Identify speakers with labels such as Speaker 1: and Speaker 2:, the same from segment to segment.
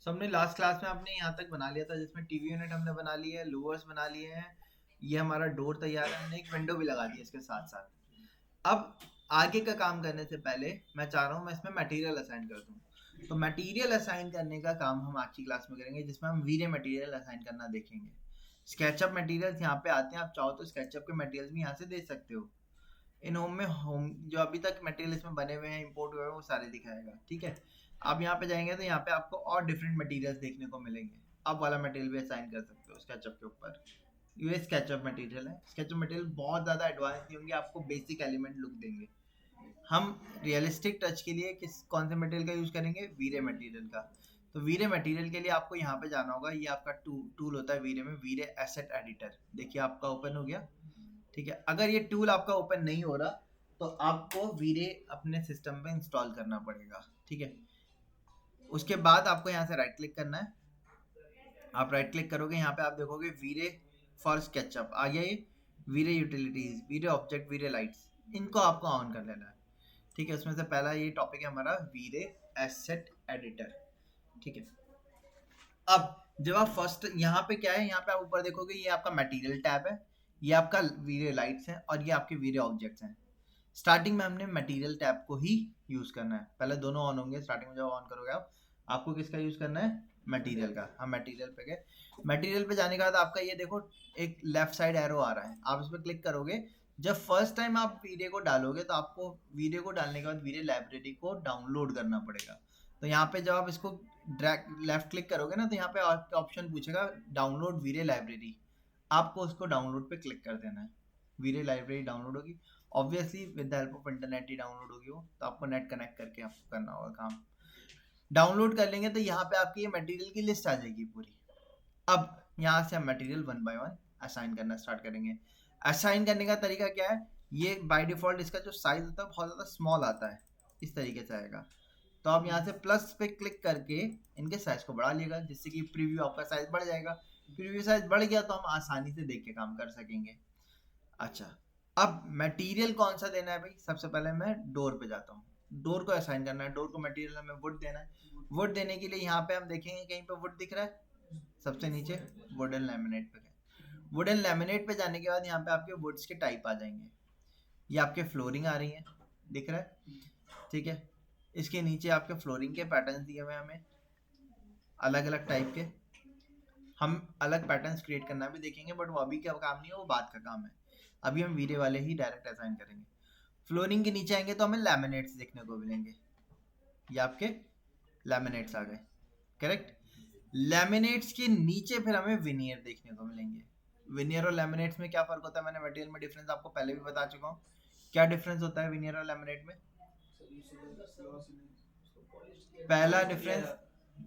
Speaker 1: हमने last class में आपने यहाँ तक बना लिया था जिसमें टीवी यूनिट हमने बना ली है, लूवर्स बना लिए हैं, ये हमारा डोर तैयार है, हमने एक विंडो भी लगा दी है इसके साथ साथ। अब आगे का काम करने से पहले मैं चाह रहा हूँ मैं इसमें मटेरियल असाइन कर दूँ। तो मटेरियल असाइन करने का काम हम आज की क्लास में करेंगे, जिसमें हम वीरे मटेरियल असाइन करना देखेंगे। स्केचअप मटेरियल्स यहाँ पे आते हैं, आप चाहो तो स्केचअप के मटेरियल्स भी यहाँ से दे सकते हो। इन होम में होम जो अभी तक मटेरियल इसमें बने हुए हैं, इंपोर्ट हुए हैं, वो सारे दिखाएगा। ठीक है, आप यहाँ पे जाएंगे तो यहाँ पे आपको और डिफरेंट मटेरियल्स देखने को मिलेंगे। अब वाला मटेरियल भी असाइन कर सकते हो स्केचअप के ऊपर। ये स्केचअप मटेरियल है। स्केचअप मटेरियल बहुत ज़्यादा एडवांस नहीं होंगे, आपको बेसिक एलिमेंट लुक देंगे। हम रियलिस्टिक टच के लिए कौन से मटेरियल का यूज़ करेंगे? वीरे मटेरियल का। तो वीरे मटेरियल के लिए आपको यहाँ पे जाना होगा। ये आपका टूल होता है वीरे में, वीरे एसेट एडिटर। देखिए आपका ओपन हो गया। ठीक है, अगर ये टूल आपका ओपन नहीं हो रहा तो आपको वीरे अपने सिस्टम पे इंस्टॉल करना पड़ेगा। ठीक है, उसके बाद आपको यहाँ से राइट क्लिक करना है। आप राइट क्लिक करोगे, यहाँ पे आप देखोगे वीरे फॉर स्केचअप आ गया। ये वीरे यूटिलिटीज, वीरे ऑब्जेक्ट, वीरे लाइट्स, इनको आपको ऑन कर लेना है। ठीक है, उसमें से पहला ये टॉपिक है हमारा वीरे एसेट एडिटर। ठीक है, अब जब आप फर्स्ट यहाँ पे क्या है, यहाँ पे आप ऊपर देखोगे ये आपका मटेरियल टैब है, ये आपका वीरे लाइट्स है और ये आपके वीरे ऑब्जेक्ट्स हैं। स्टार्टिंग में हमने मटेरियल टैब को ही यूज करना है। पहले दोनों ऑन होंगे। स्टार्टिंग में जब ऑन करोगे आप, आपको किसका यूज करना है? मटेरियल का। हम मटेरियल पे गए। मटेरियल पे जाने के बाद आपका ये देखो एक लेफ्ट साइड एरो आ रहा है, आप इस पर क्लिक करोगे। जब फर्स्ट टाइम आप वीडियो को डालोगे तो आपको वीडियो को डालने के बाद वीडियो लाइब्रेरी को डाउनलोड करना पड़ेगा। तो यहाँ पे जब आप इसको ड्रैग लेफ्ट क्लिक करोगे ना, तो यहाँ पे ऑप्शन पूछेगा डाउनलोड वीडियो लाइब्रेरी। आपको उसको डाउनलोड पे क्लिक कर देना है। वीडियो लाइब्रेरी डाउनलोड होगी, obviously with the help of internet he download होगी वो, तो आपको नेट कनेक्ट करके आपको करना होगा काम। डाउनलोड कर लेंगे तो यहाँ पे आपकी ये मटेरियल की लिस्ट आ जाएगी पूरी। अब यहाँ से हम material one by one assign करना स्टार्ट करेंगे। असाइन करने का तरीका क्या है? ये बाय डिफॉल्ट इसका जो साइज होता है बहुत ज़्यादा स्मॉल आता है, इस तरीके से आएगा। तो आप यहाँ से प्लस पे क्लिक करके इनके साइज को बढ़ा लिएगा, जिससे कि प्रीव्यू आपका साइज बढ़ जाएगा। प्रीव्यू साइज बढ़ गया तो हम आसानी से देख के काम कर सकेंगे। अच्छा, अब मटेरियल कौन सा देना है भाई? सबसे पहले मैं डोर पे जाता हूँ। डोर को असाइन करना है। डोर को मटेरियल हमें वुड देना है। वुड देने के लिए यहाँ पे हम देखेंगे कहीं पे वुड दिख रहा है सबसे नीचे, वुडन लैमिनेट पे गए। वुडन लैमिनेट पे जाने के बाद यहाँ पे आपके वुड्स के टाइप आ जाएंगे। ये आपके फ्लोरिंग आ रही है, दिख रहा है? ठीक है, इसके नीचे आपके फ्लोरिंग के पैटर्न्स दिए हुए हैं हमें अलग अलग टाइप के। हम अलग पैटर्न्स क्रिएट करना भी देखेंगे, बट वो अभी का काम नहीं है, वो बात का काम है। अभी हम वीरे वाले ही डायरेक्ट असाइन करेंगे। फ्लोरिंग के नीचे आएंगे तो हमें लैमिनेट्स देखने को मिलेंगे। ये आपके लैमिनेट्स आ गए, करेक्ट। लैमिनेट्स के नीचे फिर हमें विनियर देखने को मिलेंगे। विनियर और लैमिनेट्स में क्या फर्क होता है? मैंने मटेरियल में डिफरेंस आपको पहले भी बता चुका हूँ। क्या डिफरेंस होता है विनियर और लैमिनेट में? पहला डिफरेंस,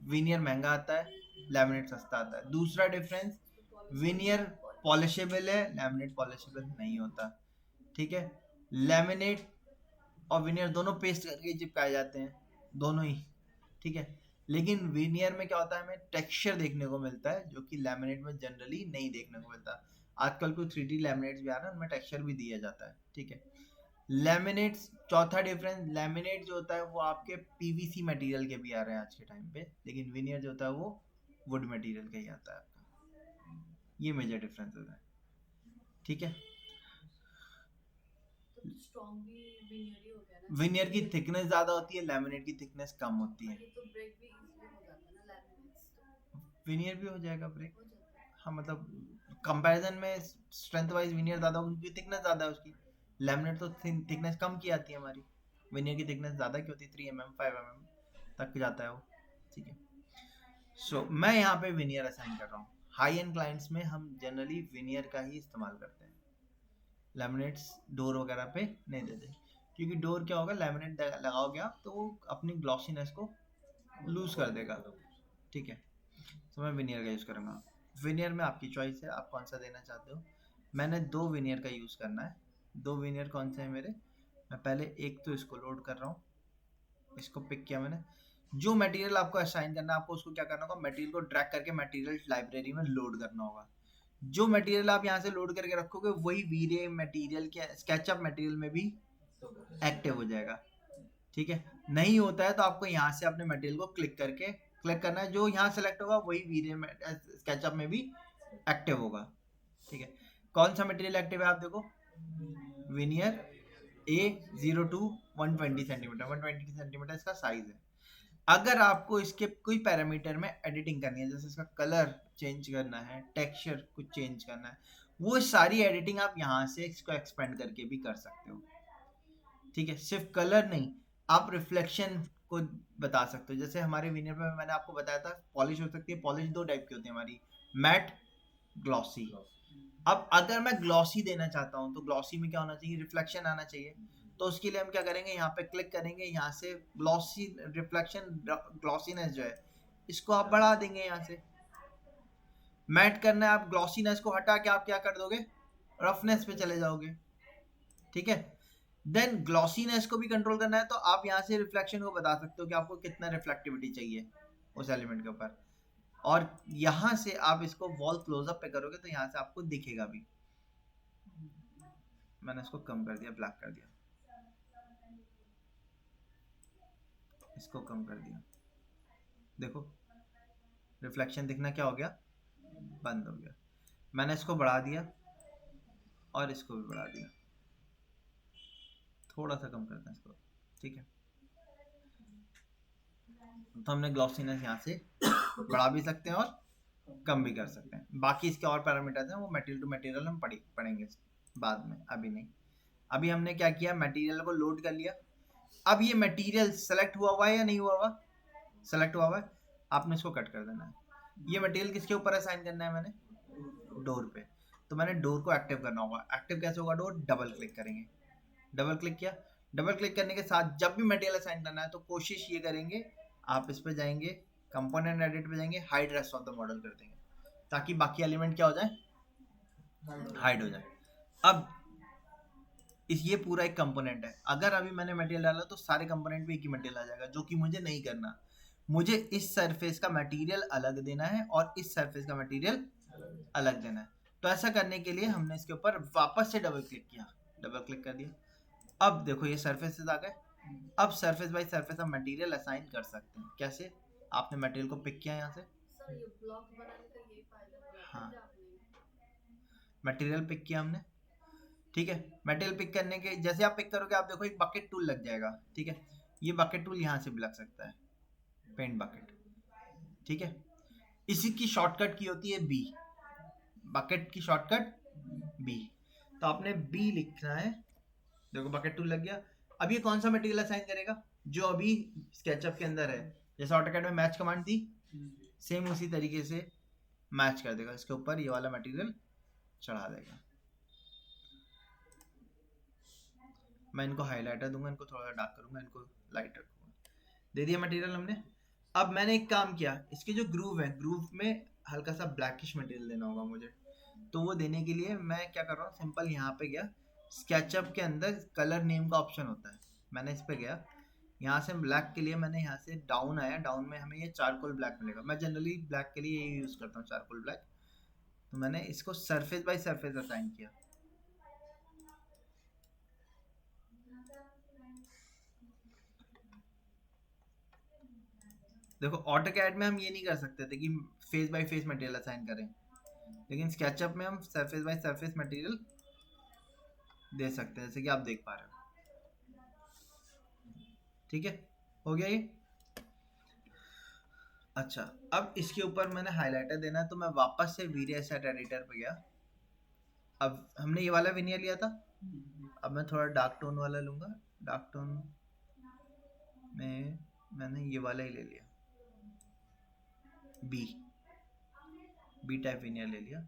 Speaker 1: विनियर महंगा आता है, लैमिनेट सस्ता आता है। दूसरा डिफरेंस, विनियर पॉलिशेबल है, लैमिनेट पॉलिशेबल नहीं होता। ठीक है, लैमिनेट और विनियर दोनों पेस्ट करके चिपकाए जाते हैं, दोनों ही। ठीक है, लेकिन विनियर में क्या होता है, हमें टेक्सचर देखने को मिलता है, जो कि लैमिनेट में जनरली नहीं देखने को मिलता। आजकल कोई 3D लैमिनेट्स भी आ रहे हैं, उनमें टेक्सचर भी दिया जाता है। ठीक है, लैमिनेट्स, चौथा डिफरेंस, लैमिनेट जो होता है वो आपके पीवीसी मटेरियल के भी आ रहे हैं आज के टाइम पे, लेकिन विनियर जो होता है वो वुड मटेरियल का ही आता है आपका। ये मेजर डिफरेंसेस है। ठीक है, विनियर की थिकनेस ज्यादा होती है, लैमिनेट की थिकनेस कम होती है। विनियर भी हो जाएगा ब्रेक, हाँ, मतलब कंपैरिजन में स्ट्रेंथ वाइज विनियर ज्यादा होगी क्योंकि थिकनेस ज्यादा है उसकी। लैमिनेट तो थिकनेस कम की आती है हमारी, विनियर की थिकनेस ज्यादा की होती है, 3 mm 5 mm तक जाता है वो। ठीक है, सो मैं यहाँ पे विनियर असाइन कर रहा हूँ। हाई एंड क्लाइंट्स में हम जनरली विनियर का ही इस्तेमाल करते हैं, लैमिनेट्स डोर वगैरह पे नहीं देते, क्योंकि डोर क्या होगा, लैमिनेट लगाओगे आप तो वो अपनी ग्लॉसीनेस को लूज कर देगा। ठीक है, तो मैं विनियर का यूज़ करूँगा। विनियर में आपकी चॉइस है, आप कौन सा देना चाहते हो। मैंने 2 विनियर का यूज़ करना है। 2 विनियर कौन से हैं मेरे? मैं पहले एक तो इसको लोड कर रहा हूँ, इसको पिक किया मैंने। जो मटेरियल आपको असाइन करना है, आपको उसको क्या करना होगा, मटेरियल को ड्रैग करके मटेरियल लाइब्रेरी में लोड करना होगा। जो मटेरियल आप यहाँ से लोड करके रखोगे वही वीरे मटेरियल के स्केचअप मटेरियल में भी एक्टिव हो जाएगा। ठीक है, नहीं होता है तो आपको यहाँ से अपने मटेरियल को क्लिक करके क्लिक करना है, जो यहाँ सेलेक्ट होगा वही वीडियो में स्केचअप में भी एक्टिव होगा। ठीक है, कौन सा मटेरियल एक्टिव है आप देखो, विनियर A02 120 सेंटीमीटर, 120 सेंटीमीटर इसका साइज है। अगर आपको इसके कोई पैरामीटर में एडिटिंग करनी है, जैसे इसका कलर चेंज करना है, टेक्सचर कुछ चेंज करना है, वो सारी एडिटिंग आप यहाँ से इसको एक्सपेंड करके भी कर सकते हो। ठीक है, सिर्फ कलर नहीं, आप रिफ्लेक्शन को बता सकते हो। जैसे हमारे विनियर पे मैंने आपको बताया था पॉलिश हो सकती है, पॉलिश दो टाइप की होती है हमारी, मैट, ग्लॉसी। अब अगर मैं ग्लॉसी देना चाहता हूँ तो ग्लॉसी में क्या होना चाहिए, रिफ्लेक्शन आना चाहिए। तो उसके लिए हम क्या करेंगे, यहाँ पे क्लिक करेंगे, यहाँ से ग्लॉसी रिफ्लेक्शन ग्लॉसीनेस जो है इसको आप बढ़ा देंगे। यहाँ से मैट करना है, आप ग्लॉसीनेस को हटा के आप क्या कर दोगे, रफनेस पे चले जाओगे। ठीक है, देन ग्लॉसीनेस को भी कंट्रोल करना है तो आप यहाँ से रिफ्लेक्शन को बता सकते हो कि आपको कितना रिफ्लेक्टिविटी चाहिए उस एलिमेंट के ऊपर। और यहाँ से आप इसको वॉल क्लोजअप पे करोगे तो यहाँ से आपको दिखेगा भी। मैंने इसको कम कर दिया, ब्लैक कर दिया, इसको कम कर दिया, देखो रिफ्लेक्शन दिखना क्या हो गया, बंद हो गया। मैंने इसको बढ़ा दिया और इसको भी बढ़ा दिया, थोड़ा सा कम करते हैं इसको। ठीक है, तो हमने ग्लॉसीनेस यहाँ से बढ़ा भी सकते हैं और कम भी कर सकते हैं। बाकी इसके और पैरामीटर्स हैं, वो मटेरियल टू मटेरियल हम पढ़ेंगे बाद में, अभी नहीं। अभी हमने क्या किया, मटेरियल को लोड कर लिया। अब ये मटेरियल सेलेक्ट हुआ है या नहीं हुआ हुआ, सेलेक्ट हुआ है, आपने इसको कट कर देना है। ये मटेरियल किसके ऊपर असाइन करना है, मैंने डोर पे। तो मैंने डोर को एक्टिव करना होगा। एक्टिव कैसे होगा डोर, डबल क्लिक करेंगे, डबल क्लिक किया। डबल क्लिक करने के साथ जब भी मटेरियल असाइन करना है तो कोशिश ये करेंगे, आप इस पे जाएंगे, कंपोनेंट एडिट पे जाएंगे, hide rest of the model कर देंगे ताकि बाकी एलिमेंट क्या हो जाए, हाइड हो जाए। अब ये पूरा एक कंपोनेंट है, अगर अभी मैंने मटेरियल डाला तो सारे कंपोनेंट पे एक ही मटेरियल आ जाएगा, जो कि मुझे नहीं करना। मुझे इस सरफेस का मटेरियल अलग देना है और इस सरफेस का मटेरियल अलग देना है। तो ऐसा करने के लिए हमने इसके ऊपर वापस से डबल क्लिक किया, डबल क्लिक कर दिया। अब देखो ये सरफेसेस आ गए। अब सरफेस बाय सरफेस हम मटेरियल असाइन कर सकते हैं। कैसे, आपने मटेरियल को पिक किया यहाँ से, हाँ मटेरियल पिक किया हमने। ठीक है, मटेरियल पिक करने के जैसे आप पिक करोगे आप देखो एक बकेट टूल लग जाएगा। ठीक है, ये बकेट टूल यहाँ से भी लग सकता है, पेंट बकेट। ठीक है, इसी की शॉर्टकट की होती है बी, बकेट की शॉर्टकट बी। तो आपने बी लिखना है, देखो बकेट टूल लग गया। अब ये कौन सा मटेरियल असाइन करेगा, जो अभी स्केचअप के अंदर है। जैसे ऑटोकैड में मैच कमांड थी, सेम उसी तरीके से मैच कर देगा, इसके ऊपर ये वाला मटेरियल चढ़ा देगा। मैं इनको हाईलाइटर दूंगा, इनको थोड़ा डार्क करूंगा, इनको लाइट रखूंगा। दे दिया मटेरियल हमने। अब मैंने एक काम किया, इसके जो ग्रूव है, ग्रूव में हल्का सा ब्लैकिश मटेरियल देना होगा मुझे। तो वो देने के लिए मैं क्या कर रहा हूँ, सिंपल यहाँ पे गया, स्केचअप के अंदर कलर नेम का ऑप्शन होता है, मैंने इस पे गया। यहाँ से ब्लैक के लिए मैंने यहाँ से डाउन आया, डाउन में हमें ये चारकोल ब्लैक मिलेगा। मैं जनरली ब्लैक के लिए ये यूज़ करता हूँ, चारकोल ब्लैक। तो मैंने इसको सरफेस बाय सरफेस असाइन किया। देखो ऑटोकैड में हम ये नहीं कर सकते थे कि face by face material assign करें, लेकिन स्केचअप में हम सरफेस बाय सरफेस मटेरियल दे सकते हैं, जैसे कि आप देख पा रहे हो। ठीक है, हो गया ये। अच्छा, अब इसके ऊपर मैंने हाइलाइटर देना है, तो मैं वापस से वीडियो एसेट एडिटर पे गया। अब हमने ये वाला विनियर लिया था, अब मैं थोड़ा डार्क टोन वाला लूंगा। डार्क टोन में मैंने ये वाला ही ले लिया, बी टाइप विनियर ले लिया।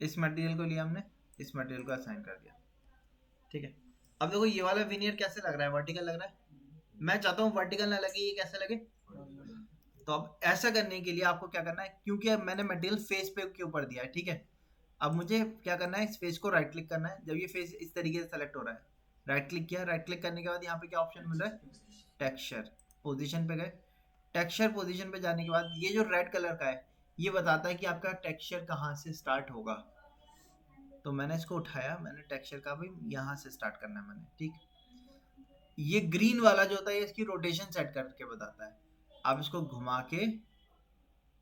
Speaker 1: इस मटेरियल को लिया हमने, इस मटेरियल को असाइन कर दिया। ठीक है, अब देखो ये वाला विनियर कैसे लग रहा है, वर्टिकल लग रहा है। मैं चाहता हूँ वर्टिकल ना लगे, ये कैसे लगे। तो अब ऐसा करने के लिए आपको क्या करना है, क्योंकि अब मैंने मटेरियल फेस पे के ऊपर दिया है। ठीक है, अब मुझे क्या करना है, इस फेस को राइट क्लिक करना है। जब ये फेस इस तरीके से सेलेक्ट हो रहा है, राइट क्लिक किया, राइट क्लिक करने के बाद यहाँ पे क्या ऑप्शन मिल रहा है, टेक्सचर। पोजीशन पे गए, टेक्सचर पोजीशन पे जाने के बाद ये जो रेड कलर का है ये बताता है कि आपका टेक्सचर कहाँ से स्टार्ट होगा। तो मैंने इसको उठाया, मैंने टेक्सचर का भी यहाँ से स्टार्ट करना है मैंने, ठीक। ये ग्रीन वाला जो होता है इसकी रोटेशन सेट करके बताता है। आप इसको घुमा के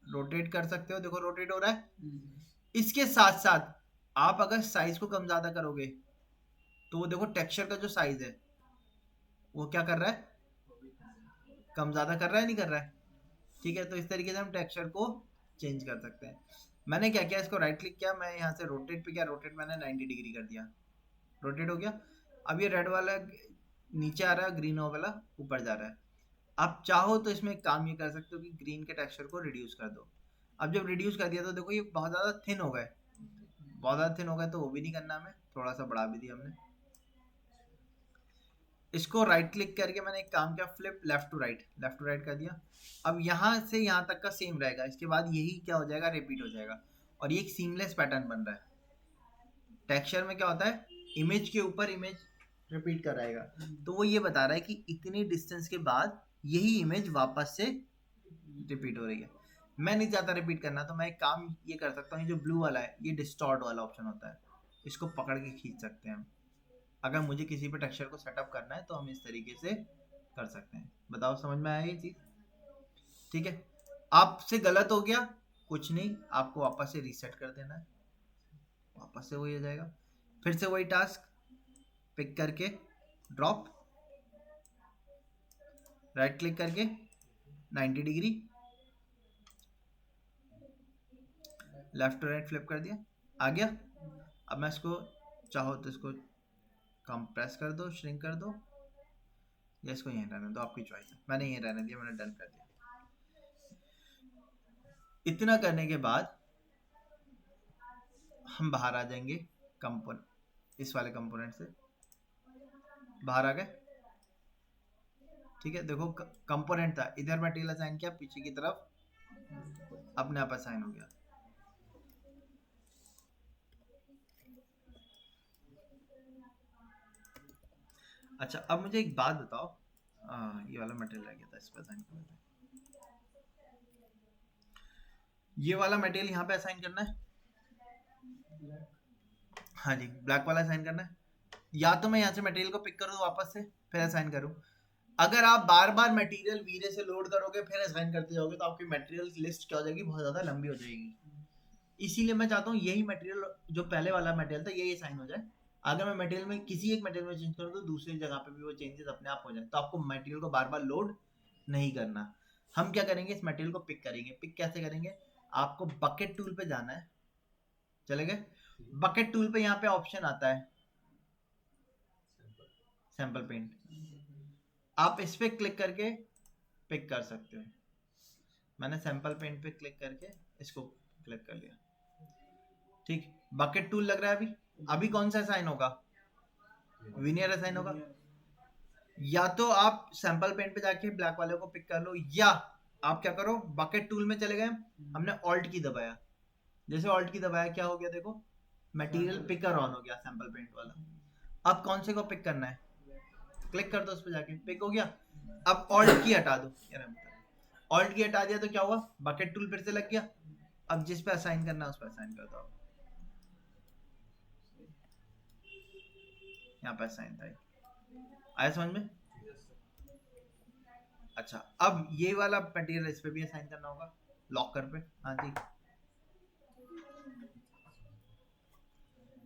Speaker 1: रोटेट कर सकते हो, देखो रोटेट हो रहा है। इसके साथ साथ आप अगर साइज को कम ज्यादा करोगे तो वो देखो टेक्सचर का जो साइज है वो क्या कर रहा है, कम ज्यादा कर रहा है, नहीं कर रहा है, ठीक है। तो इस तरीके से हम टेक्सचर को चेंज कर सकते हैं। मैंने क्या किया, इसको राइट क्लिक किया, मैं यहाँ से रोटेट पे किया, रोटेट मैंने 90 डिग्री कर दिया, रोटेट हो गया। अब ये रेड वाला नीचे आ रहा है, ग्रीन वाला ऊपर जा रहा है। आप चाहो तो इसमें एक काम ये कर सकते हो कि ग्रीन के टेक्सचर को रिड्यूस कर दो। अब जब रिड्यूस कर दिया तो देखो ये बहुत ज़्यादा थिन हो गए, बहुत ज़्यादा थिन हो गए, तो वो भी नहीं करना हमें, थोड़ा सा बढ़ा भी दिया हमने। इसको राइट क्लिक करके मैंने एक काम किया, फ्लिप लेफ्ट टू राइट कर दिया। अब यहाँ से यहाँ तक का सेम रहेगा, इसके बाद यही क्या हो जाएगा, रिपीट हो जाएगा, और ये एक सीमलेस पैटर्न बन रहा है। टेक्सचर में क्या होता है, इमेज के ऊपर इमेज रिपीट कर रहेगा, तो वो ये बता रहा है कि इतनी डिस्टेंस के बाद यही इमेज वापस से रिपीट हो रही है। मैं नहीं चाहता रिपीट करना, तो मैं एक काम ये कर सकता हूँ, ये जो ब्लू वाला है ये डिस्टॉर्ट वाला ऑप्शन होता है, इसको पकड़ के खींच सकते हैं हम। अगर मुझे किसी पे टेक्सचर को सेटअप करना है तो हम इस तरीके से कर सकते हैं। बताओ समझ में आया ये चीज, ठीक है। आपसे गलत हो गया कुछ नहीं, आपको वापस से रीसेट कर देना है, वापस से वही हो जाएगा। फिर से वही टास्क, पिक करके ड्रॉप, राइट क्लिक करके 90 degree, left to right flip कर दिया, आ गया। अब मैं इसको चाहो तो इसको कंप्रेस कर दो, श्रिंक कर दो, या इसको यहीं रहने दो, आपकी चॉइस है। मैंने यहीं रहने दिया, मैंने डन कर दिया। इतना करने के बाद हम बाहर आ जाएंगे, इस वाले कंपोनेंट से बाहर आ गए, ठीक है। देखो कंपोनेंट था, इधर मटेरियल असाइन किया, पीछे की तरफ अपने आप असाइन हो गया। अच्छा अब मुझे एक बात बताओ, ये वाला मटेरियल रह गया था, इस पे असाइन करना था। ये वाला मटेरियल यहाँ पे असाइन करना है, हाँ जी, ब्लैक वाला असाइन करना है। या तो मैं यहाँ से मटेरियल को पिक करूँ वापस से, फिर असाइन करूँ। अगर आप बार बार मटेरियल वीरे से लोड करोगे फिर असाइन करते जाओगे तो आपकी मटेरियल लिस्ट क्या हो जाएगी, बहुत ज़्यादा लंबी हो जाएगी। इसीलिए मैं चाहता हूँ यही मटेरियल, जो पहले वाला मटेरियल था यही असाइन हो जाए। अगर मैं मटेरियल में किसी एक मटेरियल में चेंज करूँ तो दूसरी जगह पे भी वो चेंजेस अपने आप हो जाए, तो आपको मटेरियल को बार बार लोड नहीं करना। हम क्या करेंगे, इस मटेरियल को पिक करेंगे। पिक कैसे करेंगे, आपको बकेट टूल पे जाना है, चले गए। बकेट टूल पे यहाँ पे ऑप्शन आता है सैंपल पेंट, आप इस पे क्लिक करके पिक कर सकते हो। मैंने सैंपल पेंट पे क्लिक करके इसको क्लिक कर लिया, ठीक। बकेट टूल लग रहा है अभी, अभी कौन सा असाइन होगा, विनियर असाइन होगा। या तो आप सैंपल पेंट पे जाके ब्लैक वाले को पिक कर लो, या आप क्या करो, बकेट टूल में चले गए, हमने ऑल्ट की दबाया, जैसे ऑल्ट की दबाया क्या हो गया, देखो मटेरियल पिकर ऑन हो गया सैंपल पेंट वाला। अब कौन से को पिक करना है, क्लिक कर दो उस पर जाके, पिक हो गया। अब ऑल्ट की हटा दो, ऑल्ट की हटा दिया तो क्या हुआ, बकेट टूल फिर से लग गया। अब जिस पे असाइन करना है उस पर असाइन कर दो, यहाँ पे असाइन था, आया समझ में। अच्छा अब ये वाला मटेरियल इस पे भी असाइन करना होगा, लॉकर पे, हाँ जी।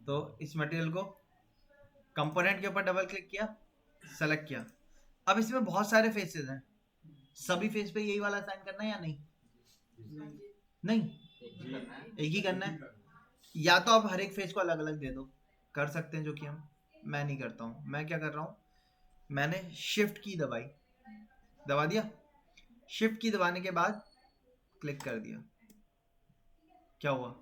Speaker 1: तो इस मटेरियल को कंपोनेंट के ऊपर डबल क्लिक किया, सेलेक्ट किया। अब इसमें बहुत सारे फेसेस हैं, सभी फेस पे यही वाला असाइन करना है या नहीं, नहीं एक ही करना है। या तो आप हर एक फेस को अलग अलग दे दो, कर सकते हैं, जो कि मैं नहीं करता हूँ। मैं क्या कर रहा हूँ, मैंने शिफ्ट की दबाई, दबा दिया, शिफ्ट की दबाने के बाद क्लिक कर दिया, क्या हुआ,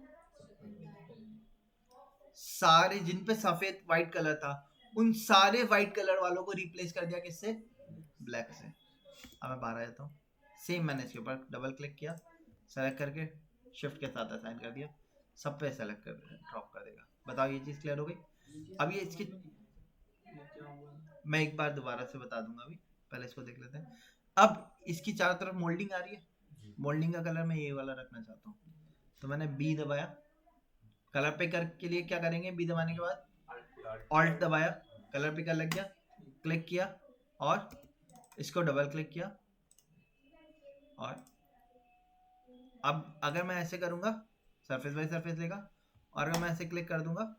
Speaker 1: सारे जिन पे सफेद व्हाइट कलर था उन सारे व्हाइट कलर वालों को रिप्लेस कर दिया किससे, ब्लैक से। अब मैं बाहर आ जाता हूँ, सेम मैंने इसके ऊपर डबल क्लिक किया, सेलेक्ट करके शिफ्ट के साथ असाइन कर दिया, सब पे सेलेक्ट कर ड्रॉप कर देगा। बताओ ये चीज़ क्लियर हो गई। अब ये इसकी मैं एक बार दोबारा से बता दूंगा, अभी पहले इसको देख लेते हैं। अब इसकी चारों तरफ मोल्डिंग आ रही है, मोल्डिंग का कलर मैं ये वाला रखना चाहता हूँ, तो मैंने बी दबाया। कलर पिकर के लिए क्या करेंगे, बी दबाने के बाद ऑल्ट दबाया, कलर पिकर लग गया, क्लिक किया और इसको डबल क्लिक किया। और अब अगर मैं ऐसे करूंगा सरफेस बाय सरफेस लेगा, और अगर मैं ऐसे क्लिक कर दूंगा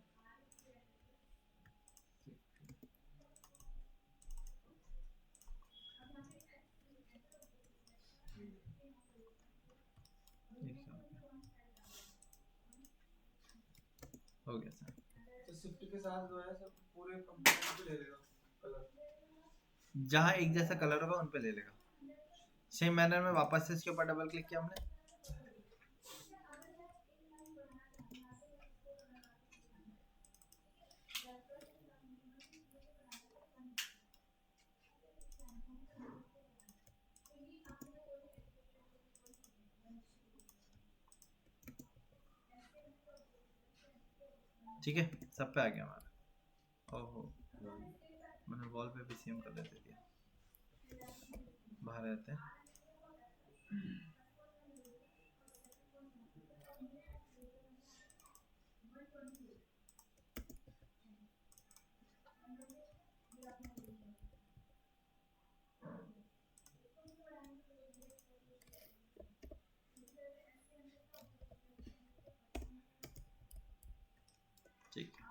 Speaker 1: हो गया सर।
Speaker 2: तो शिफ्ट के साथ जो है सब पूरे कंपोनेंट पे ले लेगा कलर,
Speaker 1: जहां एक जैसा कलर होगा उन पे ले लेगा। सेम मैनर में वापस से इसके ऊपर डबल क्लिक किया हमने, ठीक है, सब पे आ गया हमारा। ओहो, मैंने वॉल पे भी सेम कलर दे दिया, बाहर रहते हैं। ठीक है,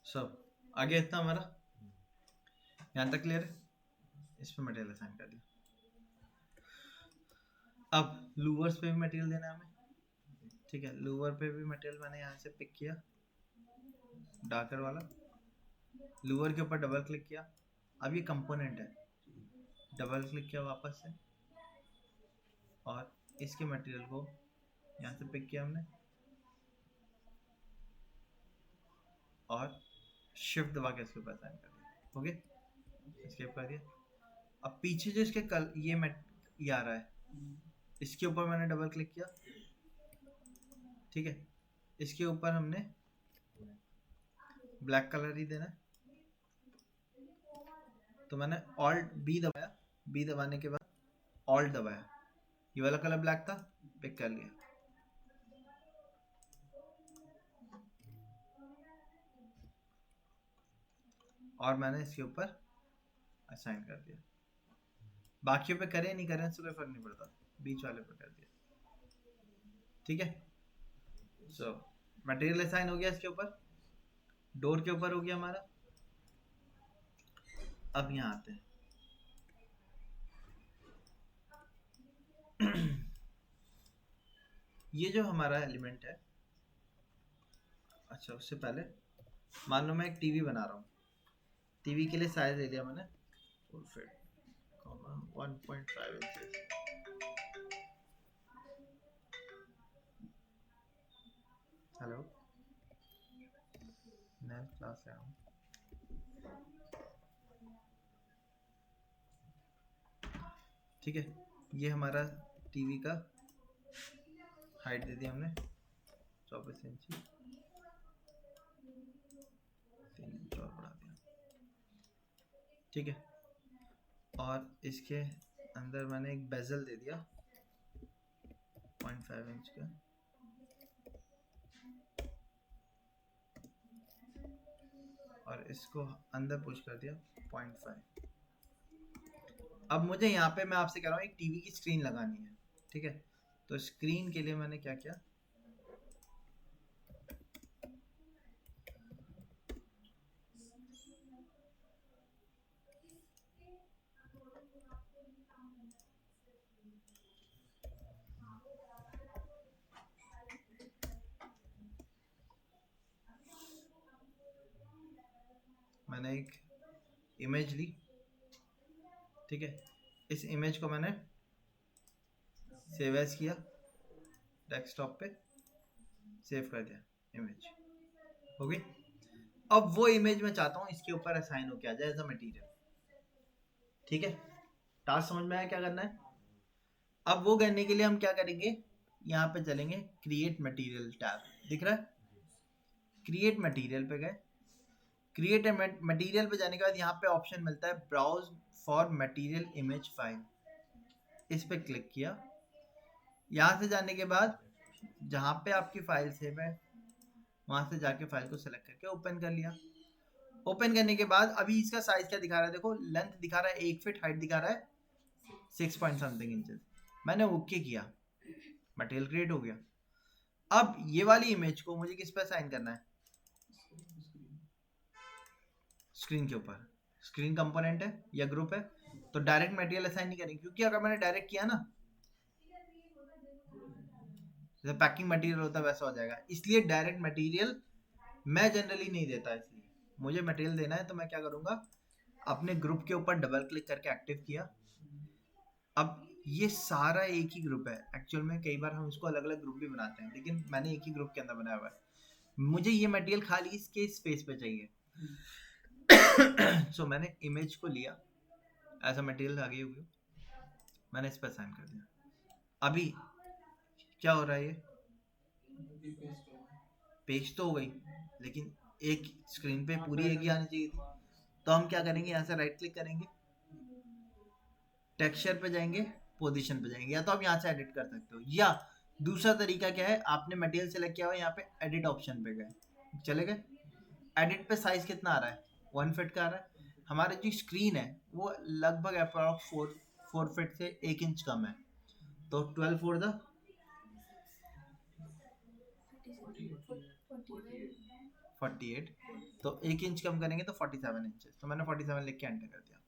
Speaker 1: सब आगे इतना हमारा यहाँ तक क्लियर है। इस पे मटेरियल असाइन कर दिया। अब लूवर्स पे भी मटेरियल देना है हमें, ठीक है। लूवर पे भी मटेरियल मैंने यहाँ से पिक किया, डार्कर वाला, लूवर के ऊपर डबल क्लिक किया। अब ये कंपोनेंट है, डबल क्लिक किया वापस से, और इसके मटेरियल को यहाँ से पिक किया हमने और शिफ्ट दबा के इसके ऊपर असाइन कर दिया। ओके, एस्केप कर दिया। अब पीछे जो इसके ये आ रहा है, इसके ऊपर मैंने डबल क्लिक किया, ठीक है। इसके ऊपर हमने ब्लैक कलर ही देना है, तो मैंने ऑल्ट बी दबाया, बी दबाने के बाद ऑल्ट दबाया, ये वाला कलर ब्लैक था, पिक कर लिया। और मैंने इसके ऊपर असाइन कर दिया। बाकियों पे करें नहीं करें इससे कोई फर्क नहीं पड़ता, बीच वाले पे कर दिया, ठीक है। सो मटेरियल असाइन हो गया इसके ऊपर, डोर के ऊपर हो गया हमारा। अब यहाँ आते हैं, ये जो हमारा एलिमेंट है, अच्छा उससे पहले मान लो मैं एक टीवी बना रहा हूँ, टीवी के लिए साइज ले लिया मैंने 1.5 इंचेस। हेलो, नया क्लास से आया हूँ। ठीक है, ये हमारा टीवी का हाइट दे दिया हमने 24 इंची, 3 इंच और बढ़ा दिया, ठीक है। और इसके अंदर मैंने एक बेजल दे दिया 0.5 इंच का, और इसको अंदर पुश कर दिया 0.5। अब मुझे यहाँ पे मैं आपसे कह रहा हूँ एक टीवी की स्क्रीन लगानी है, ठीक है। तो स्क्रीन के लिए मैंने क्या किया, मैंने एक इमेज ली, ठीक है। इस इमेज को मैंने सेव एज किया, डेस्कटॉप पे सेव कर दिया, इमेज हो गई। अब वो इमेज मैं चाहता हूँ इसके ऊपर असाइन हो क्या जाए एज अ मटीरियल, ठीक है। टास्क समझ में आया क्या करना है। अब वो करने के लिए हम क्या करेंगे, यहाँ पे चलेंगे क्रिएट मटेरियल टैब, दिख रहा है, क्रिएट मटेरियल पे गए, क्रिएट मटेरियल पे जाने के बाद यहाँ पे ऑप्शन मिलता है browse for material image file, इस पे क्लिक किया। यहाँ से जाने के बाद जहाँ पे आपकी फाइल सेव है वहां से जाके फाइल को सेलेक्ट करके ओपन कर लिया। ओपन करने के बाद अभी इसका साइज क्या दिखा रहा है, देखो लेंथ दिखा रहा है 1 फीट, हाइट दिखा रहा है 6 पॉइंट समथिंग इंचेस। मैंने ओके किया, मटेरियल क्रिएट हो गया। अब ये वाली इमेज को मुझे किस पे असाइन करना है, स्क्रीन के ऊपर। स्क्रीन कंपोनेंट है या ग्रुप है, तो डायरेक्ट मटेरियल असाइन नहीं करेंगे, क्योंकि अगर मैंने डायरेक्ट किया ना, जैसे पैकिंग मटेरियल होता है वैसा हो जाएगा। इसलिए डायरेक्ट मटेरियल मैं जनरली नहीं देता। इसलिए मुझे मटेरियल देना है तो मैं क्या करूँगा, अपने ग्रुप के ऊपर डबल क्लिक करके एक्टिव किया। अब ये सारा एक ही ग्रुप है। एक्चुअल में कई बार हम इसको अलग अलग ग्रुप भी बनाते हैं, लेकिन मैंने एक ही ग्रुप के अंदर बनाया हुआ है। मुझे ये मटेरियल खाली इसके स्पेस पे चाहिए। सो मैंने इमेज को लिया, ऐसा मटेरियल आगे हुई, मैंने इस पर असाइन कर दिया। अभी क्या हो रहा है, ये पेज तो हो गई, लेकिन एक स्क्रीन पे पूरी एक ही आनी चाहिए थी। तो हम क्या करेंगे, यहाँ से राइट क्लिक करेंगे, टेक्सचर पे जाएंगे, पोजीशन पे जाएंगे, या तो आप यहाँ से एडिट कर सकते हो, या दूसरा तरीका क्या है, आपने मटेरियल सेलेक्ट किया हुआ, यहाँ पे एडिट ऑप्शन पे गए, चले गए। एडिट पे साइज कितना आ रहा है, 1 फीट का आ रहा है। हमारी जो स्क्रीन है वो लगभग अप्रॉक्स 4 फीट से 1 इंच कम है, तो 12 फोर द 48, तो 1 इंच कम करेंगे तो 47 इंचेस। तो मैंने 47 लिख के एंटर कर दिया।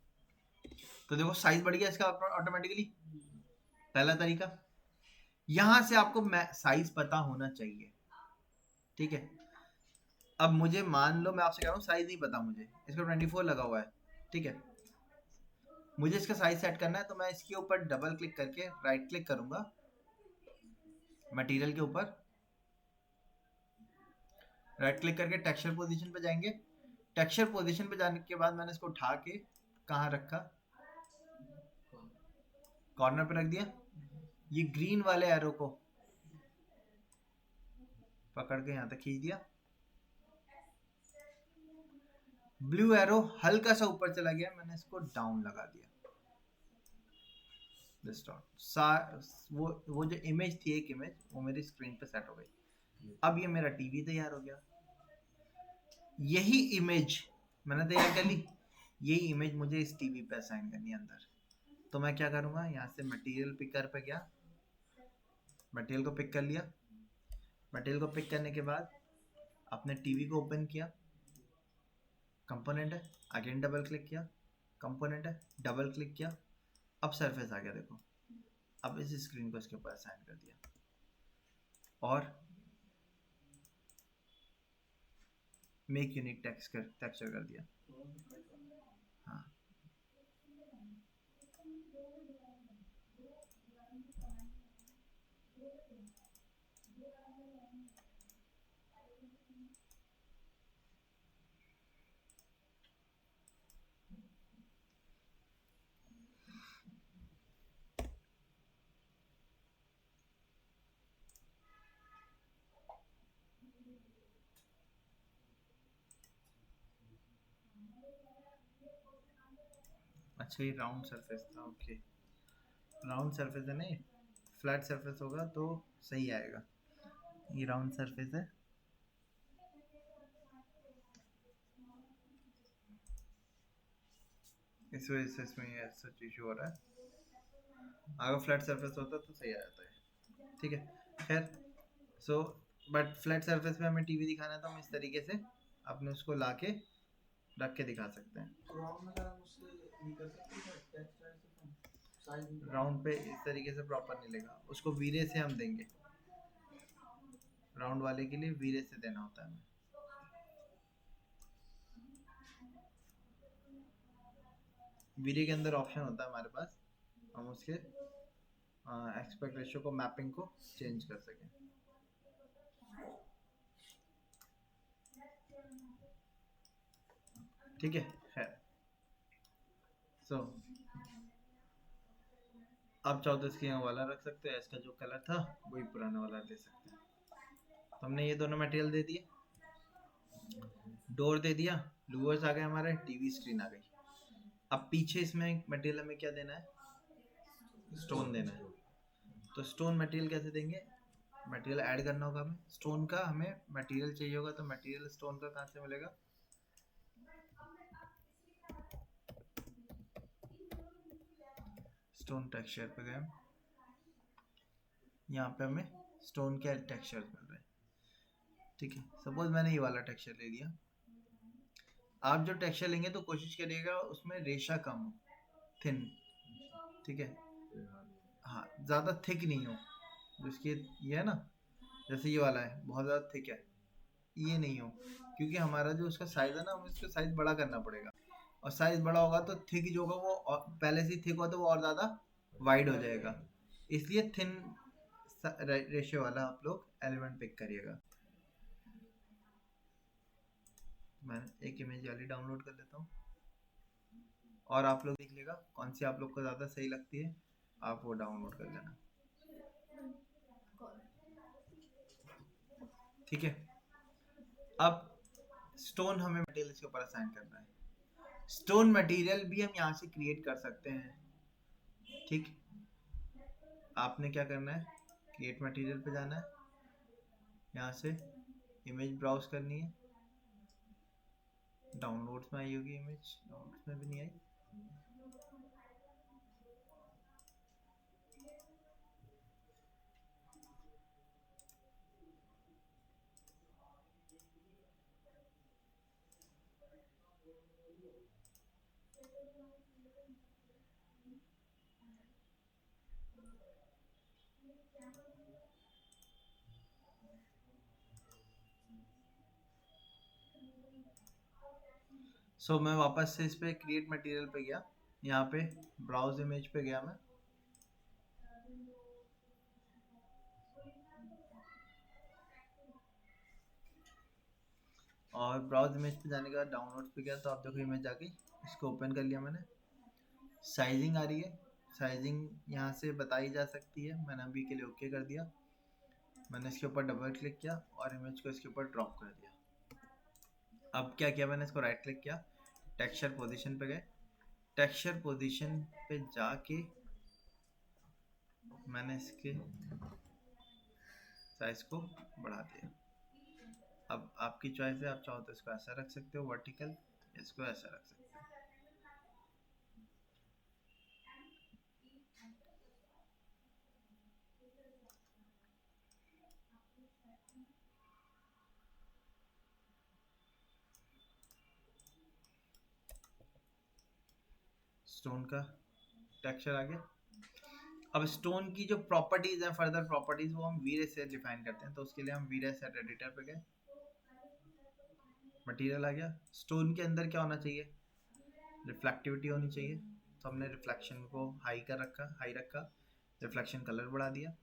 Speaker 1: तो देखो साइज बढ़ गया इसका ऑटोमेटिकली। पहला तरीका, यहां से आपको साइज पता होना चाहिए, ठीक है। अब मुझे मान लो मैं आपसे कह रहा हूँ साइज नहीं पता मुझे, इसका 24 लगा हुआ है, ठीक है। मुझे इसका साइज सेट करना है, तो मैं इसके ऊपर डबल क्लिक करके राइट क्लिक करूंगा मटेरियल के ऊपर, राइट क्लिक करके टेक्सचर पोजीशन पे जाएंगे। टेक्सचर पोजीशन पे जाने के बाद मैंने इसको उठा के कहाँ रखा, कॉर्नर पे रख दिया। ये ग्रीन वाले एरो को पकड़ के यहाँ तक खींच दिया, ब्लू एरो हल्का सा ऊपर चला गया, मैंने इसको डाउन लगा दिया। वो जो इमेज थी, एक इमेज, वो मेरी स्क्रीन पे सेट हो गई। अब ये मेरा टीवी तैयार हो गया। यही इमेज मैंने तैयार कर ली, यही इमेज मुझे इस टीवी पे असाइन करनी है अंदर। तो मैं क्या करूँगा, यहाँ से मटेरियल पिकर पे गया, मटेरियल को पिक कर लिया। मटेरियल को पिक करने के बाद अपने टीवी को ओपन किया, कंपोनेंट है, अगेन डबल क्लिक किया, कंपोनेंट है, डबल क्लिक किया। अब सरफेस आ गया, देखो। अब इस स्क्रीन को इसके ऊपर असाइन कर दिया और मेक यूनिक टेक्सचर कर दिया। हाँ, अच्छा ये राउंड सरफेस था, ओके। राउंड सरफेस है, नहीं फ्लैट सरफेस होगा तो सही आएगा। ये राउंड सरफेस है, इस वजह से इसमें ये सच इशू हो रहा है। अगर फ्लैट सरफेस होता तो सही आ जाता है, ठीक है। खैर, सो बट फ्लैट सरफेस पे हमें टीवी दिखाना है, तो हम इस तरीके से अपने उसको लाके रख के दिखा सकते हैं। राउंड पे इस तरीके से प्रॉपर नहीं लेगा, उसको वीरे से हम देंगे। राउंड वाले के लिए वीरे से देना होता है हमें। वीरे के अंदर ऑप्शन होता है हमारे पास, हम उसके एक्सपेक्ट रेशियो को, मैपिंग को चेंज कर सकें। ठीक है, खैर। सो आप चाहो तो इसके यहाँ वाला रख सकते हैं, इसका जो कलर था वही पुराना वाला दे सकते हैं। तो हमने ये दोनों मटेरियल दे दिए। डोर दे दिया, लूवर्स आ गए हमारे, टीवी स्क्रीन आ गई। अब पीछे इसमें मटेरियल हमें क्या देना है, स्टोन देना है। तो स्टोन मटेरियल कैसे देंगे, मटेरियल ऐड करना होगा हमें स्टोन का, हमें मटेरियल चाहिए होगा, तो मटेरियल स्टोन का कहाँ से मिलेगा, स्टोन टेक्सचर पे गए, यहाँ पे हमें स्टोन के टेक्सचर मिल रहे हैं। ठीक है, सपोज मैंने ये वाला टेक्सचर ले लिया। आप जो टेक्सचर लेंगे तो कोशिश करिएगा उसमें रेशा कम हो, थिन। ठीक है, हाँ ज़्यादा थिक नहीं हो, जिसकी ये है ना, जैसे ये वाला है बहुत ज़्यादा थिक है, ये नहीं हो, क्योंकि हमारा जो उसका साइज़ है ना, हमें उसका साइज़ बड़ा करना पड़ेगा, और साइज़ बड़ा होगा तो थिक जो होगा वो पहले से थिक होगा तो वो और ज़्यादा वाइड हो जाएगा। इसलिए थिन रेशियो वाला आप लोग एलिमेंट पिक करिएगा। मैं एक इमेज वाली डाउनलोड कर लेता हूँ, और आप लोग देख लेगा कौन सी आप लोग को ज़्यादा सही लगती है, आप वो डाउनलोड कर लेना। ठीक है, अब स्टोन हमें मटेरियल के ऊपर असाइन करना है। स्टोन मटेरियल भी हम यहाँ से क्रिएट कर सकते हैं। ठीक, आपने क्या करना है, क्रिएट मटेरियल पे जाना है, यहाँ से इमेज ब्राउज करनी है, डाउनलोड्स में आई होगी इमेज, डाउनलोड्स में भी नहीं आई। सो मैं वापस से इस पे क्रिएट मटेरियल पे गया, यहाँ पे ब्राउज इमेज पे गया मैं, और ब्राउज इमेज पे जाने के बाद डाउनलोड पे गया, तो आप देखो इमेज आ गई, इसको ओपन कर लिया मैंने। साइजिंग आ रही है, साइजिंग यहाँ से बताई जा सकती है, मैंने अभी के लिए ओके कर दिया। मैंने इसके ऊपर डबल क्लिक किया और इमेज को इसके ऊपर ड्रॉप कर दिया। अब क्या किया मैंने, इसको राइट क्लिक किया, टेक्सचर पोजीशन पे गए, टेक्सचर पोजीशन पे जाके मैंने इसके साइज को बढ़ा दिया। अब आपकी चॉइस है, आप चाहो तो इसको ऐसा रख सकते हो वर्टिकल, इसको ऐसा रख सकते हो। स्टोन का टेक्सचर आ गया। अब स्टोन की जो प्रॉपर्टीज है, फर्दर प्रॉपर्टीज, वो हम वीरे से डिफाइन करते हैं, तो उसके लिए हम वीरे सेट एडिटर पे गए, मटेरियल आ गया। स्टोन के अंदर क्या होना चाहिए, रिफ्लेक्टिविटी होनी चाहिए, तो हमने रिफ्लेक्शन को हाई कर रखा, हाई रखा, रिफ्लेक्शन कलर बढ़ा दिया।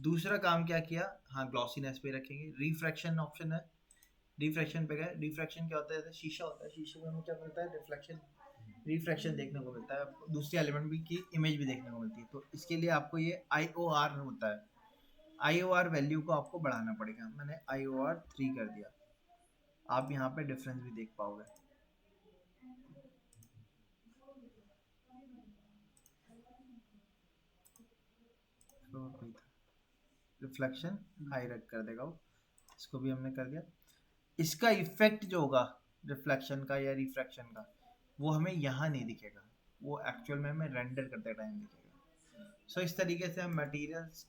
Speaker 1: दूसरा काम क्या किया, हाँ ग्लॉसीनेस पे रखेंगे। रिफ्रैक्शन ऑप्शन है, रिफ्रैक्शन पे गए। रिफ्रैक्शन क्या होता है, जैसे शीशा होता है, शीशे में हमें क्या मिलता है, रिफ्लेक्शन, रिफ्रैक्शन देखने को मिलता है, दूसरी एलिमेंट भी की इमेज भी देखने को मिलती है। तो इसके लिए आपको ये IOR होता है, IOR वैल्यू को आपको बढ़ाना पड़ेगा। मैंने IOR 3 कर दिया, आप यहाँ पे डिफरेंस भी देख पाओगे। रिफ्लेक्शन हाई रख कर देगा वो, इसको भी हमने कर दिया। इसका इफेक्ट जो होगा रिफ्लेक्शन का या रिफ्रैक्शन का, वो हमें यहाँ नहीं दिखेगा, वो एक्चुअल में हमें रेंडर करते टाइम दिखेगा। सो इस तरीके से हम मटेरियल्स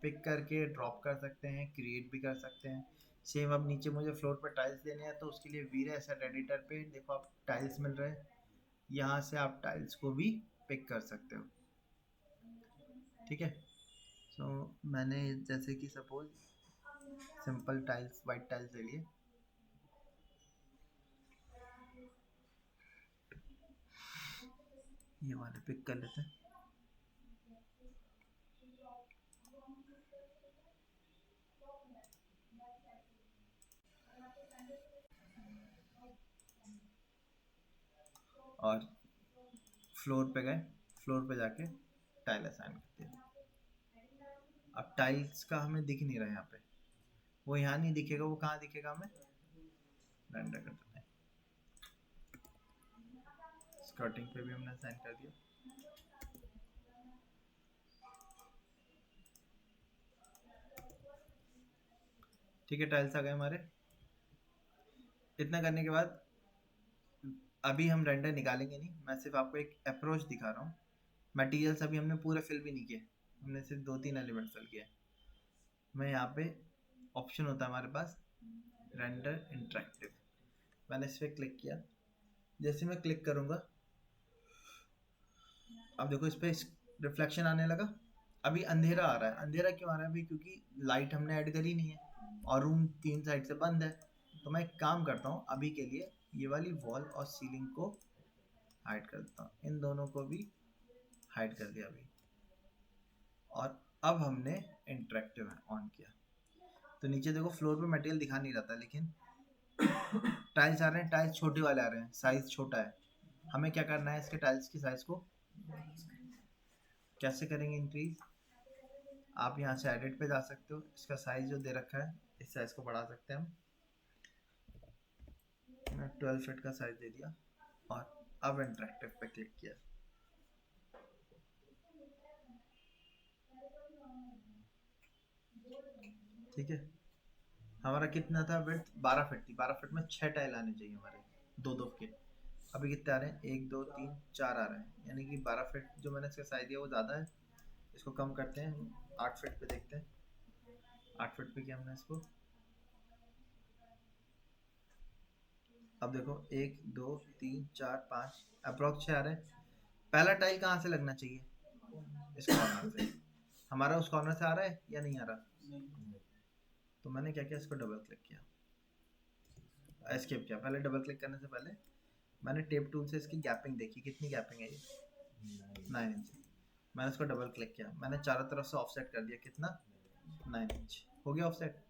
Speaker 1: पिक करके ड्रॉप कर सकते हैं, क्रिएट भी कर सकते हैं। सेम अब नीचे मुझे फ्लोर पर टाइल्स देने हैं, तो उसके लिए वीरे एसेट एडिटर पे देखो आप टाइल्स मिल रहे हैं, यहाँ से आप टाइल्स को भी पिक कर सकते हो। ठीक है, सो मैंने जैसे कि suppose simple tiles, white tiles ले लिए, ये वाले पिक कर लेते हैं। और फ्लोर पे गए, फ्लोर पे जाके टाइल असाइन करते हैं। अब टाइल्स का हमें दिख नहीं रहा है यहाँ पे, वो यहाँ नहीं दिखेगा, वो कहाँ दिखेगा हमें, रेंडर करते स्कर्टिंग पे भी हमने असाइन कर दिया। ठीक है, टाइल्स आ गए हमारे। इतना करने के बाद अभी हम रेंडर निकालेंगे नहीं, मैं सिर्फ आपको एक अप्रोच दिखा रहा हूँ। मटेरियल्स अभी हमने पूरे फिल भी नहीं किए, हमने सिर्फ 2-3 एलिमेंट फिल किए। मैं यहाँ पे ऑप्शन होता है हमारे पास रेंडर इंटरेक्टिव, मैंने इस पर क्लिक किया। जैसे मैं क्लिक करूँगा अब देखो इस पर रिफ्लेक्शन आने लगा। अभी अंधेरा आ रहा है, अंधेरा क्यों आ रहा है अभी? क्योंकि लाइट हमने ऐड करी नहीं है और रूम 3 साइड से बंद है। तो मैं एक काम करता हूँ, अभी के लिए ये वाली वॉल और सीलिंग को हाइड कर देता हूँ, इन दोनों को भी हाइड कर दिया अभी। और अब हमने इंटरेक्टिव ऑन किया तो नीचे देखो फ्लोर पे मटेरियल दिखा नहीं रहता, लेकिन टाइल्स आ रहे हैं, टाइल्स छोटे वाले आ रहे हैं, साइज छोटा है। हमें क्या करना है, इसके टाइल्स की साइज को कैसे करेंगे इंक्रीज? आप यहाँ से एडिट पे जा सकते हो, इसका साइज जो दे रखा है इस साइज को बढ़ा सकते हैं हम। मैं 12 फीट का साइज दे दिया और अब इंटरेक्टिव पे क्लिक किया। ठीक है, हमारा कितना था विड्थ? 12 फीट थी, 12 फीट में 6 टाइल आने चाहिए हमारे, दो दो के। अभी कितने आ रहे हैं? 1 2 3 4 आ रहे हैं, यानी कि 12 फीट जो मैंने इसका साइज दिया वो ज़्यादा है। इसको कम करते हैं हम, 8 फीट पे देखते हैं। 8 फीट पे किया हमने इसको। अब देखो 1 2 3 4 5 अप्रोक्स 6 आ रहे हैं। पहला टाइल कहाँ से लगना चाहिए? इस कॉर्नर से। हमारा उस कॉर्नर से आ रहा है या नहीं आ रहा? तो मैंने क्या किया, इसको डबल क्लिक किया, एस्केप किया। पहले डबल क्लिक करने से पहले मैंने टेप टूल से इसकी गैपिंग देखी, कितनी गैपिंग है ये? 9 इंच। मैंने इसको डबल क्लिक किया, मैंने चारों तरफ से ऑफसेट कर दिया, कितना? 9 इंच हो गया ऑफसेट।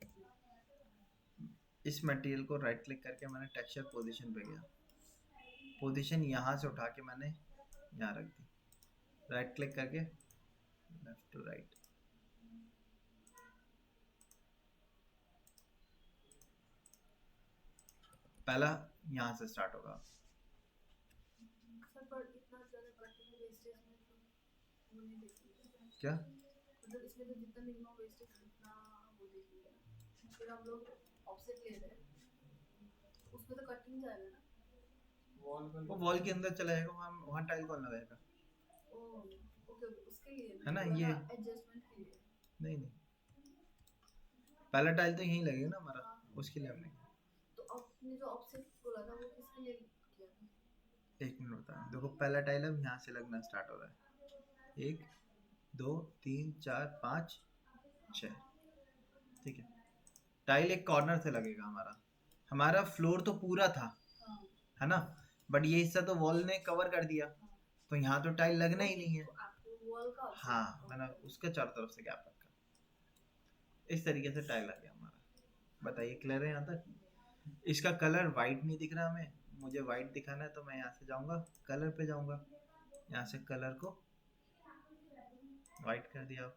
Speaker 1: इस मटेरियल को राइट क्लिक करके मैंने टेक्सचर पोजीशन पे गया, पोजीशन यहाँ से उठा के मैंने यहाँ रख दी, राइट क्लिक करके लेफ्ट टू राइट। पहला यहाँ से स्टार्ट होगा। क्या
Speaker 3: मतलब इसमें तो जितना मिनिमम वेस्टेज उतना वो देख लिया, फिर हम लोग ऑफसेट ले रहे हैं, उसमें तो कटिंग जाएगा ना,
Speaker 1: वो वॉल के अंदर चला जाएगा, वहाँ टाइल कौन लगाएगा?
Speaker 3: ओके उसके लिए
Speaker 1: है ना, ये
Speaker 3: एडजस्टमेंट के लिए।
Speaker 1: नहीं नहीं, पहला टाइल तो यहीं लगेगा ना हमारा, उसके लिए हमने।
Speaker 3: तो आपने जो ऑफसेट बोला था वो किसके लिए किया था?
Speaker 1: एक मिनट बता, देखो पहला टाइल अब यहाँ से लगना स्टार्ट हो रहा है, 1 2 3 4 5 6। ठीक है, टाइल एक कॉर्नर से लगेगा हमारा। हमारा फ्लोर तो पूरा था, है ना, बट ये हिस्सा तो वॉल ने कवर कर दिया, तो यहाँ तो टाइल लगना ही नहीं है।
Speaker 3: वॉल का
Speaker 1: हाँ, मैंने उसके चारों तरफ से गैप रखा, इस तरीके से टाइल आ गया हमारा। बताइए क्लियर है यहाँ तक? इसका कलर वाइट नहीं दिख रहा हमें, मुझे वाइट दिखाना है, तो मैं यहाँ से जाऊँगा कलर पे जाऊँगा, यहाँ से कलर को वाइट कर दिया।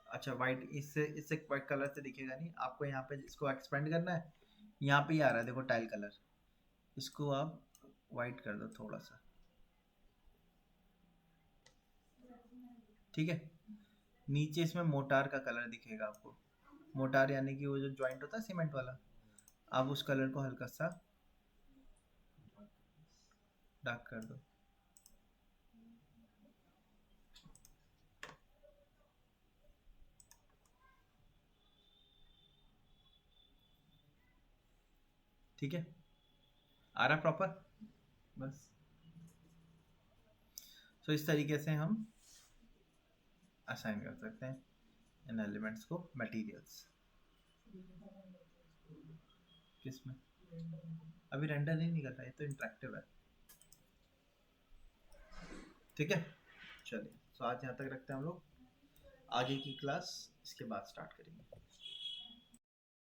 Speaker 1: अच्छा, वाइट इससे इससे वाइट कलर से दिखेगा नहीं आपको, यहाँ पे इसको एक्सपेंड करना है, यहाँ पे ही आ रहा है देखो टाइल कलर, इसको आप वाइट कर दो थोड़ा सा। ठीक है, नीचे इसमें मोटार का कलर दिखेगा आपको, मोटार यानी कि वो जो जॉइंट होता है सीमेंट वाला, आप उस कलर को हल्का सा डार्क कर दो। ठीक है, आ रहा प्रॉपर? बस तो इस तरीके से हम असाइन कर सकते हैं इन एलिमेंट्स को मटेरियल्स। किसमें? अभी रेंडर नहीं कर रहा है, तो इंटरेक्टिव है। ठीक है, चलिए, तो आज यहाँ तक रखते हैं हम लोग, आगे की क्लास इसके बाद स्टार्ट करेंगे।